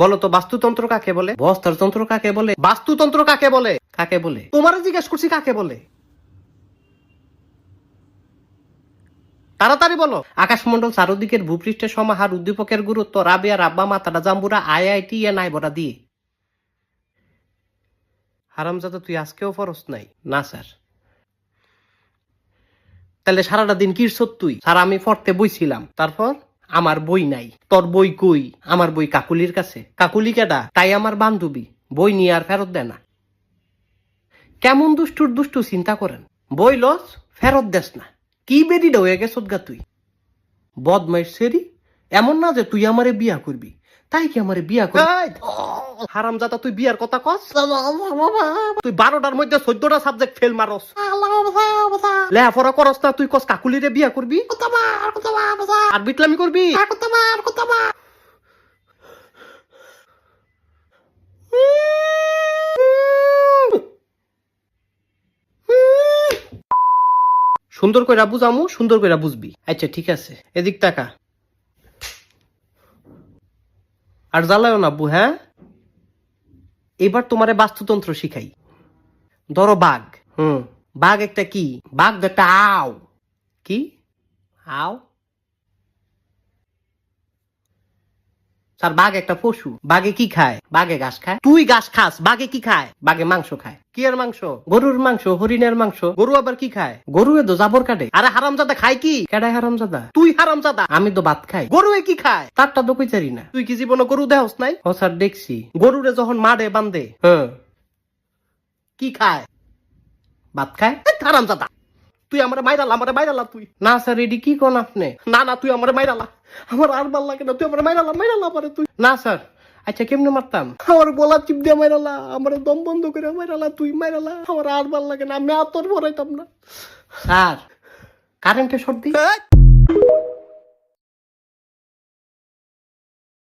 বলো তো বাস্তুতন্ত্র কাকে বলে? বস্ত্রতন্ত্র কাকে বলে? বাস্তুতন্ত্র কাকে বলে? কাকে বলে? তোমারও জিজ্ঞেস করছি কাকে বলে। তাড়াতাড়ি বলো। আকাশমন্ডল চারদিকের ভূপৃষ্ঠের সমাহার, উদ্দীপকের গুরুত্ব, রাবিয়া রাব্বা মাতারা জাম্বুরা IIT এ নাই বড়া দিয়ে। হারামজাদা তুই আজকেও ফরস নাই? না স্যার। তাহলে সারাটা দিন কি তুই? স্যার আমি পড়তে বইছিলাম। তারপর? আমার বই নাই। তোর বই কই? আমার বই কাকুলির কাছে। কাকুলি কেডা? তাই আমার বান্ধবী। বই নিয়ে আর ফেরত দেয় না। কেমন দুষ্টুর দুষ্টু চিন্তা করেন। বই লস ফেরত দেস না। কি বেরিটা হয়ে গেছ গা তুই? বদমাইশ সেরি। এমন না যে তুই আমারে বিয়া করবি। তাই কি আমারে বিয়া করবি? হারামজাদা তুই বিয়ার কথা কস? তুই 12টার মধ্যে 14টা সাবজেক্ট ফেল মারস। লেখাপড়া করস না, তুই কস কাকুলিরে বিয়া করবি আর বিটলামি করবি। সুন্দর কইরা বুঝামু, সুন্দর কইরা বুঝবি। আচ্ছা ঠিক আছে, এদিক টাকা আর জ্বালায়ও না আব্বু। হ্যাঁ, এবার তোমারে বাস্তুতন্ত্র শিখাই। ধরো বাঘ। বাঘ একটা কি? বাঘ একটা আও। কি আও? স্যার বাঘ একটা পশু। বাঘে কি খায়? বাঘে ঘাস খায়। তুই ঘাস খাস, বাঘে কি খায়? বাঘে মাংস খায়। কি এর মাংস? গরুর মাংস, হরিণের মাংস। গরু আবার কি খায়? গরু তো জাবর কাটে। আরে হারামজাদা খায় কি? কেডায় হারামজাদা? তুই হারামজাদা। আমি তো ভাত খাই। গরু কি খায়? তারটা তো কইতারি না। তুই কি জীবনে গরু দেহস নাই? ও স্যার দেখছি। গরুরে যখন মারে বান্ধে কি খায়? ভাত খায়। হারামজাদা তুই আমার মাইরালা তুই। না স্যার এডি কি কোন আপনি? না তুই আমার মাইরালা। আমার আর ভাল লাগে না, তুই আমার মাইরালা পারে তুই। না স্যার। আচ্ছা কেমনে মারতাম? আমার গলা চিপ দিয়ে মাইরালা, আমার দম বন্ধ করে মাইরালা, তুই মাইরালা। আমার আর ভাল লাগে না, আমি আর তোর ভরাইতাম না। স্যার কারেন্টে শর্ট দি।